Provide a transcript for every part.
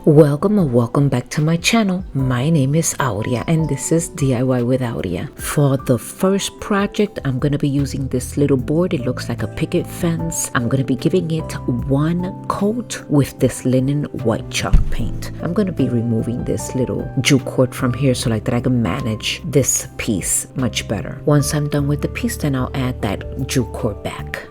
Welcome or welcome back to my channel. My name is Aurea and this is DIY with Aurea. For the first project, I'm going to be using this little board. It looks like a picket fence. I'm going to be giving it one coat with this linen white chalk paint. I'm going to be removing this little jute cord from here so like that I can manage this piece much better. Once I'm done with the piece, then I'll add that jute cord back.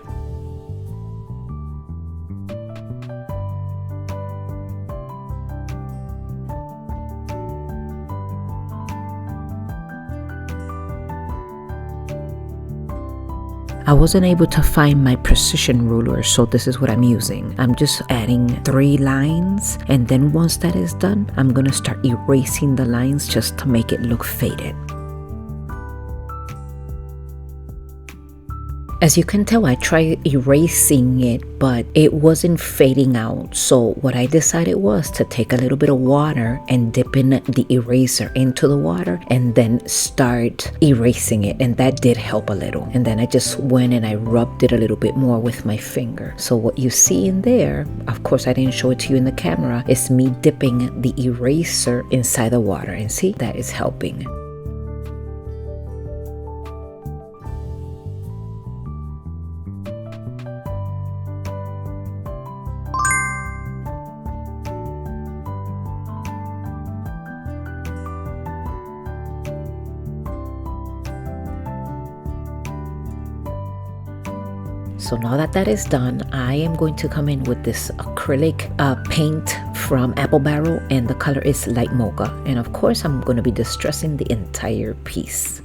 I wasn't able to find my precision ruler, so this is what I'm using. I'm just adding 3 lines, and then once that is done, I'm gonna start erasing the lines just to make it look faded. As you can tell, I tried erasing it, but it wasn't fading out. So what I decided was to take a little bit of water and dip in the eraser into the water and then start erasing it. And that did help a little. And then I just went and I rubbed it a little bit more with my finger. So what you see in there, of course I didn't show it to you in the camera, is me dipping the eraser inside the water. And see, that is helping. So now that that is done, I am going to come in with this acrylic paint from Apple Barrel, and the color is light mocha. And of course, I'm going to be distressing the entire piece.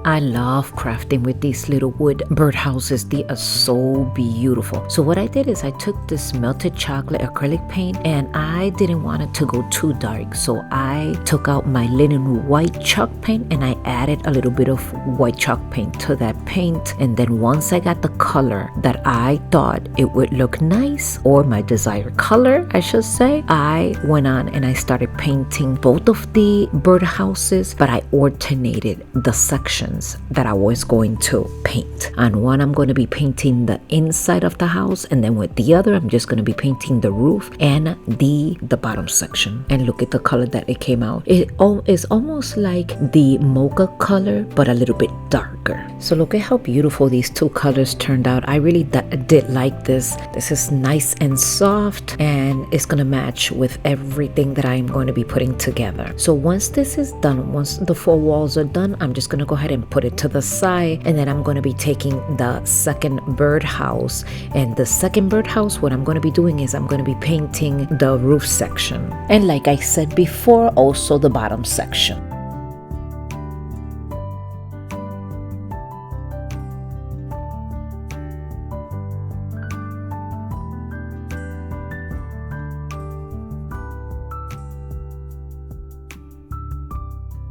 I love crafting with these little wood birdhouses. They are so beautiful. So what I did is I took this melted chocolate acrylic paint and I didn't want it to go too dark. So I took out my linen white chalk paint and I added a little bit of white chalk paint to that paint. And then once I got the color that I thought it would look nice, or my desired color, I should say, I went on and I started painting both of the birdhouses, but I alternated the sections that I was going to paint. On one, I'm going to be painting the inside of the house, and then with the other, I'm just going to be painting the roof and the bottom section. And look at the color that it came out. It is almost like the mocha color, but a little bit darker. So look at how beautiful these two colors turned out. I really did like this. This is nice and soft, and it's going to match with everything that I'm going to be putting together. So once this is done, once the 4 walls are done, I'm just going to go ahead and put it to the side, and then I'm going to be taking the second birdhouse. And the second birdhouse, what I'm going to be doing is I'm going to be painting the roof section, and like I said before, also the bottom section.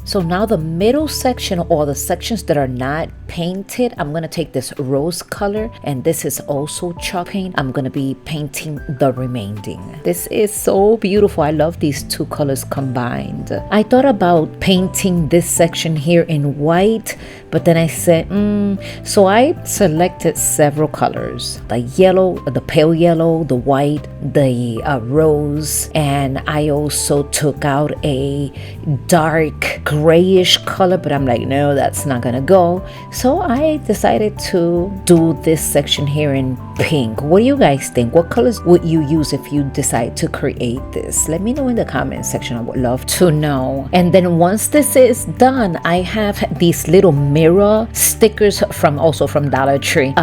So now the middle section, or the sections that are not painted, I'm going to take this rose color, and this is also chalk paint. I'm going to be painting the remaining. This is so beautiful. I love these two colors combined. I thought about painting this section here in white, but then I said, so I selected several colors: the yellow, the pale yellow, the white, the rose, and I also took out a dark grayish color, but I'm like, no, that's not gonna go. So I decided to do this section here in pink. What do you guys think? What colors would you use if you decide to create this? Let me know in the comment section. I would love to know. And then once this is done, I have these little mirror stickers from Dollar Tree.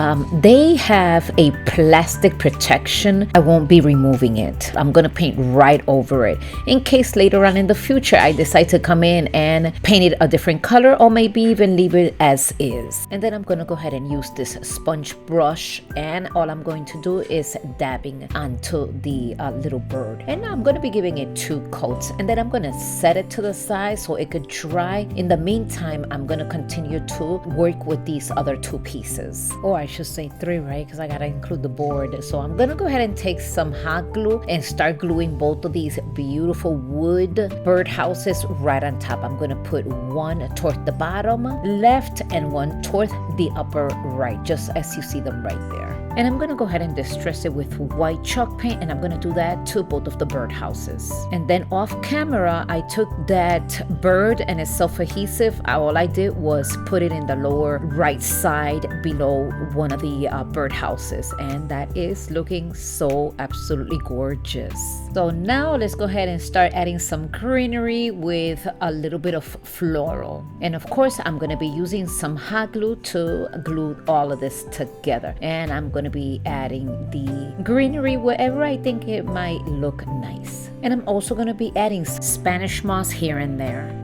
They have a plastic protection. I won't be removing it. I'm gonna paint right over it in case later on in the future I decide to come in and paint it a different color, or maybe even leave it as is. And then I'm gonna go ahead and use this sponge brush and all I'm going to do is dabbing onto the little bird. And now I'm going to be giving it 2 coats, and then I'm going to set it to the side so it could dry. In the meantime, I'm going to continue to work with these other 2 pieces. Or I should say 3, right? Because I got to include the board. So I'm going to go ahead and take some hot glue and start gluing both of these beautiful wood birdhouses right on top. I'm going to put one toward the bottom left and one toward the upper right, just as you see them right there. And I'm going to go ahead and distress it with white chalk paint, and I'm going to do that to both of the birdhouses. And then off camera, I took that bird and it's self-adhesive. All I did was put it in the lower right side below one of the birdhouses, and that is looking so absolutely gorgeous. So now let's go ahead and start adding some greenery with a little bit of floral. And of course, I'm going to be using some hot glue to glue all of this together. And I'm going to be adding the greenery wherever I think it might look nice. And I'm also going to be adding Spanish moss here and there.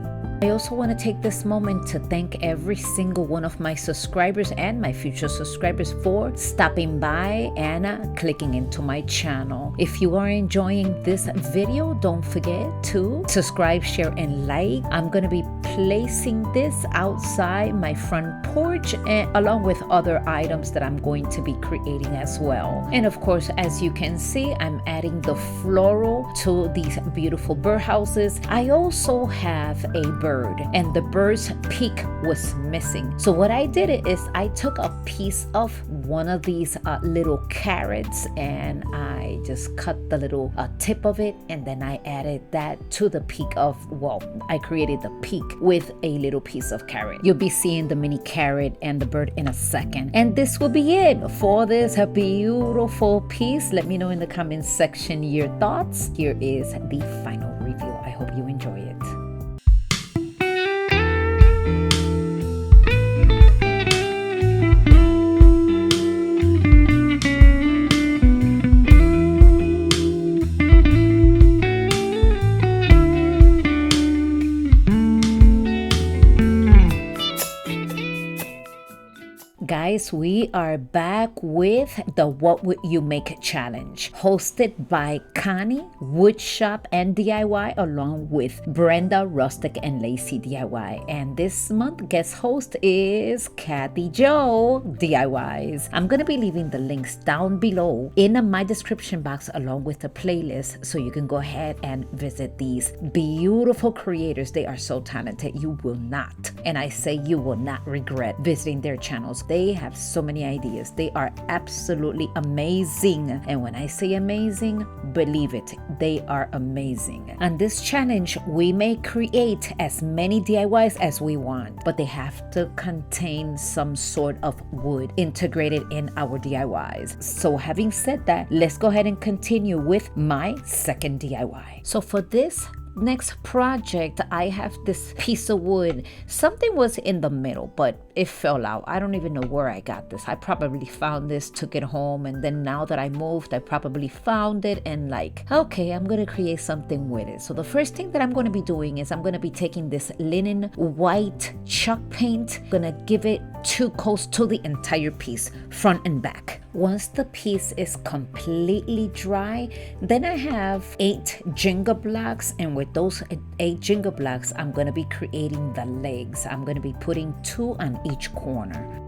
I also want to take this moment to thank every single one of my subscribers and my future subscribers for stopping by and clicking into my channel. If you are enjoying this video, don't forget to subscribe, share, and like. I'm going to be placing this outside my front porch and along with other items that I'm going to be creating as well. And of course, as you can see, I'm adding the floral to these beautiful birdhouses. I also have a bird, and the bird's peak was missing. So what I did is I took a piece of one of these little carrots and I just cut the little tip of it, and then I added that to the peak of, well, I created the peak with a little piece of carrot. You'll be seeing the mini carrot and the bird in a second. And this will be it for this beautiful piece. Let me know in the comments section your thoughts. Here is the final review. I hope you enjoy it. Guys, we are back with the What Would You Make challenge, hosted by Connie, Woodshop and DIY, along with Brenda, Rustic, and Lacey DIY. And this month, guest host is Kathy Joe DIYs. I'm going to be leaving the links down below in my description box along with the playlist, so you can go ahead and visit these beautiful creators. They are so talented. You will not, and I say you will not regret visiting their channels. They have so many ideas. They are absolutely amazing. And when I say amazing, believe it, they are amazing. On this challenge, we may create as many DIYs as we want, but they have to contain some sort of wood integrated in our DIYs. So having said that, let's go ahead and continue with my second DIY. So for this next project, I have this piece of wood. Something was in the middle, but it fell out. I don't even know where I got this. I probably found this, took it home, and then now that I moved, I probably found it and like, okay, I'm gonna create something with it. So the first thing that I'm gonna be doing is I'm gonna be taking this linen white chalk paint, gonna give it 2 coats to the entire piece, front and back. Once the piece is completely dry, then I have 8 Jenga blocks, and with those 8 Jenga blocks, I'm going to be creating the legs. I'm going to be putting 2 on each corner.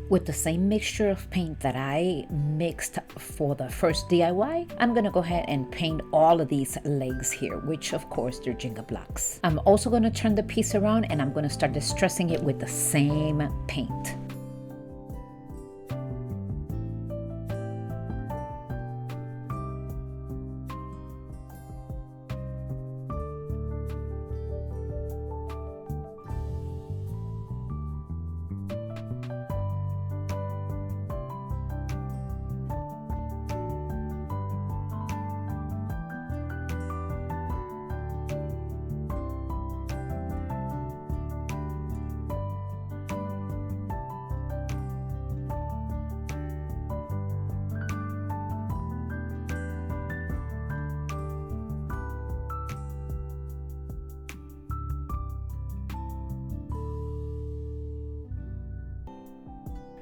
With the same mixture of paint that I mixed for the first DIY, I'm gonna go ahead and paint all of these legs here, which of course they're Jenga blocks. I'm also gonna turn the piece around and I'm gonna start distressing it with the same paint.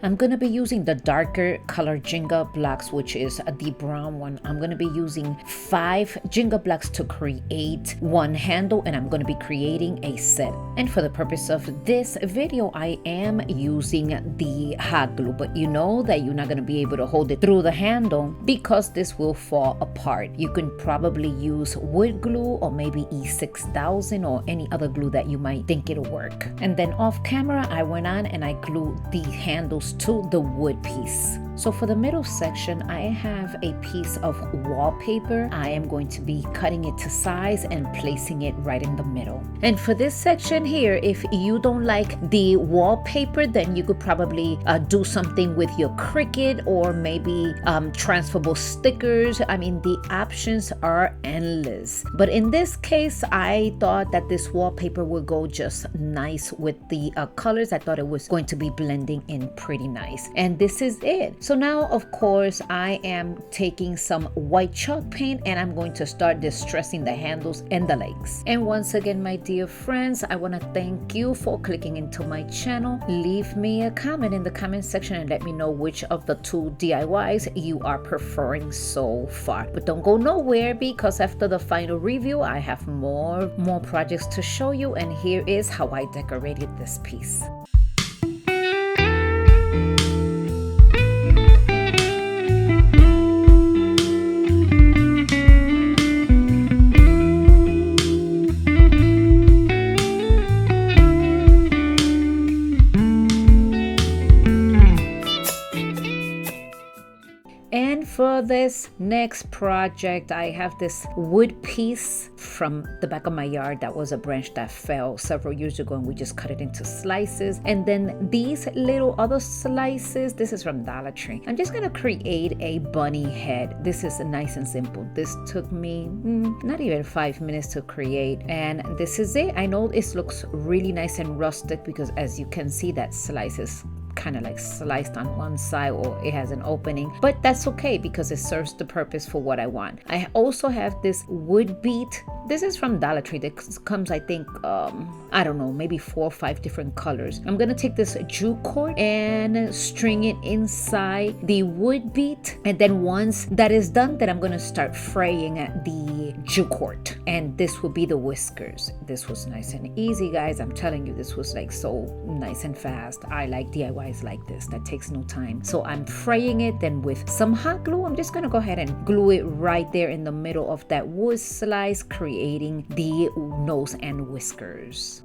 I'm going to be using the darker color Jenga blocks, which is the brown one. I'm going to be using 5 Jenga blocks to create one handle, and I'm going to be creating a set. And for the purpose of this video, I am using the hot glue, but you know that you're not going to be able to hold it through the handle because this will fall apart. You can probably use wood glue or maybe E6000 or any other glue that you might think it'll work. And then off camera, I went on and I glued the handles to the wood piece. So for the middle section, I have a piece of wallpaper. I am going to be cutting it to size and placing it right in the middle. And for this section here, if you don't like the wallpaper, then you could probably do something with your Cricut or maybe transferable stickers. I mean, the options are endless. But in this case, I thought that this wallpaper would go just nice with the colors. I thought it was going to be blending in pretty nice. And this is it. So now, of course, I am taking some white chalk paint and I'm going to start distressing the handles and the legs. And once again, my dear friends, I want to thank you for clicking into my channel. Leave me a comment in the comment section and let me know which of the 2 DIYs you are preferring so far. But don't go nowhere, because after the final review, I have more projects to show you, and here is how I decorated this piece. For this next project, I have this wood piece from the back of my yard that was a branch that fell several years ago, and we just cut it into slices. And then these little other slices, this is from Dollar Tree. I'm just gonna create a bunny head. This is nice and simple. This took me not even 5 minutes to create, and this is it. I know this looks really nice and rustic because as you can see, that slice is kind of like sliced on one side, or it has an opening, but that's okay because it serves the purpose for what I want. I also have this wood bead. This is from Dollar Tree. That comes, I think, I don't know, maybe 4 or 5 different colors. I'm gonna take this jute cord and string it inside the wood bead, and then once that is done, then I'm gonna start fraying the jute cord, and this will be the whiskers. This was nice and easy, guys. I'm telling you, this was like so nice and fast. I like DIY like this that takes no time. So I'm fraying it, then with some hot glue, I'm just gonna go ahead and glue it right there in the middle of that wood slice, creating the nose and whiskers.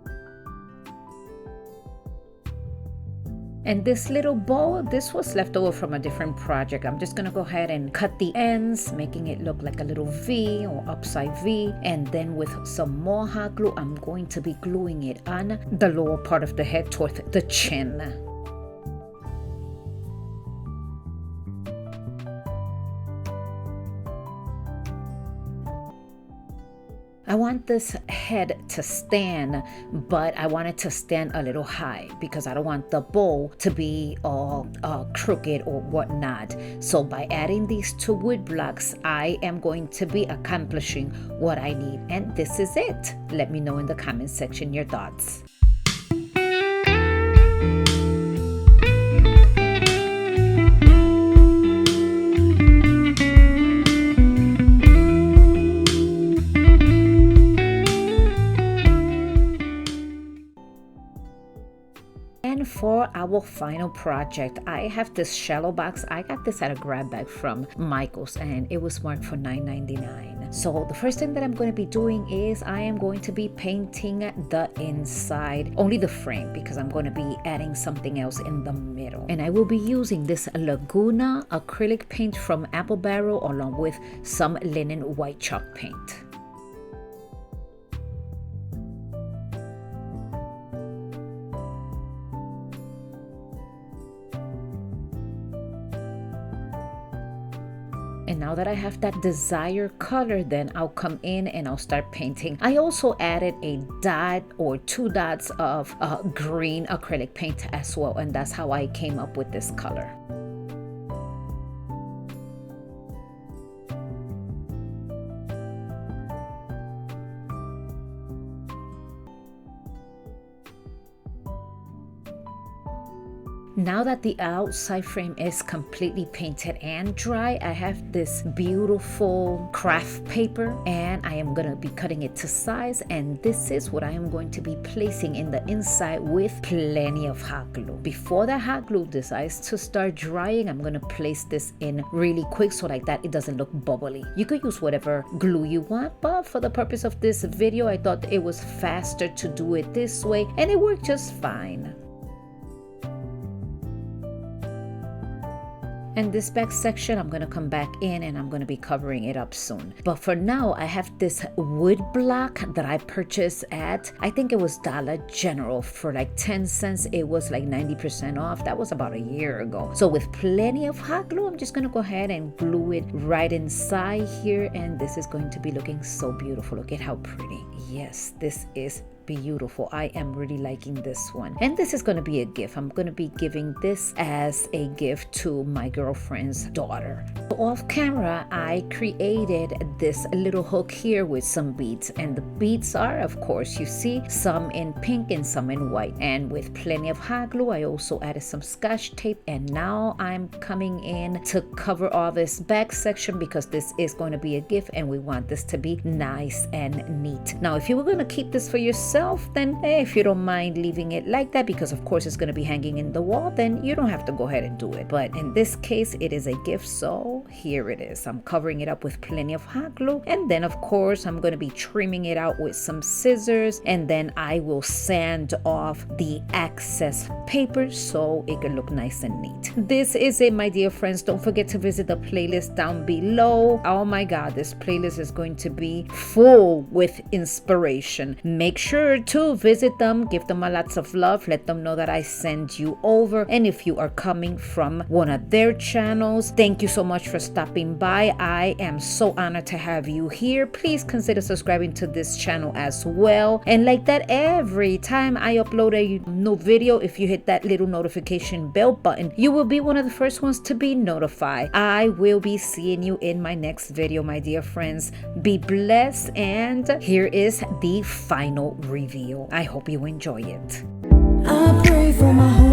And this little bow, this was left over from a different project. I'm just gonna go ahead and cut the ends, making it look like a little V or upside V. And then with some more hot glue, I'm going to be gluing it on the lower part of the head toward the chin. I want this head to stand, but I want it to stand a little high because I don't want the bow to be all crooked or whatnot. So by adding these 2 wood blocks, I am going to be accomplishing what I need. And this is it. Let me know in the comment section your thoughts. For our final project, I have this shallow box. I got this at a grab bag from Michael's and it was marked for $9.99. So the first thing that I'm going to be doing is I am going to be painting the inside, only the frame, because I'm going to be adding something else in the middle. And I will be using this Laguna acrylic paint from Apple Barrel along with some linen white chalk paint. And now that I have that desired color, then I'll come in and I'll start painting. I also added a dot or 2 dots of green acrylic paint as well, and that's how I came up with this color. Now that the outside frame is completely painted and dry, I have this beautiful craft paper and I am going to be cutting it to size, and this is what I am going to be placing in the inside with plenty of hot glue. Before the hot glue decides to start drying, I'm going to place this in really quick so like that it doesn't look bubbly. You could use whatever glue you want, but for the purpose of this video, I thought it was faster to do it this way, and it worked just fine. And this back section, I'm going to come back in and I'm going to be covering it up soon. But for now, I have this wood block that I purchased at, I think it was Dollar General for like 10 cents. It was like 90% off. That was about a year ago. So with plenty of hot glue, I'm just going to go ahead and glue it right inside here. And this is going to be looking so beautiful. Look at how pretty. Yes, this is beautiful. I am really liking this one, and this is going to be a gift. I'm going to be giving this as a gift to my girlfriend's daughter. Off camera, I created this little hook here with some beads, and the beads are, of course, you see some in pink and some in white, and with plenty of hot glue, I also added some scotch tape, and now I'm coming in to cover all this back section because this is going to be a gift and we want this to be nice and neat. Now, if you were going to keep this for yourself, then if you don't mind leaving it like that, because of course it's going to be hanging in the wall, then you don't have to go ahead and do it. But in this case, it is a gift, so here it is. I'm covering it up with plenty of hot glue, and then of course I'm going to be trimming it out with some scissors, and then I will sand off the excess paper so it can look nice and neat. This is it, my dear friends. Don't forget to visit the playlist down below. Oh my god, this playlist is going to be full with inspiration. Make sure to visit them, give them a lots of love, let them know that I send you over, and if you are coming from one of their channels, thank you so much for stopping by. I am so honored to have you here. Please consider subscribing to this channel as well, and like that, every time I upload a new video, if you hit that little notification bell button, you will be one of the first ones to be notified. I will be seeing you in my next video, my dear friends. Be blessed, and here is the final reveal. I hope you enjoy it. I pray for my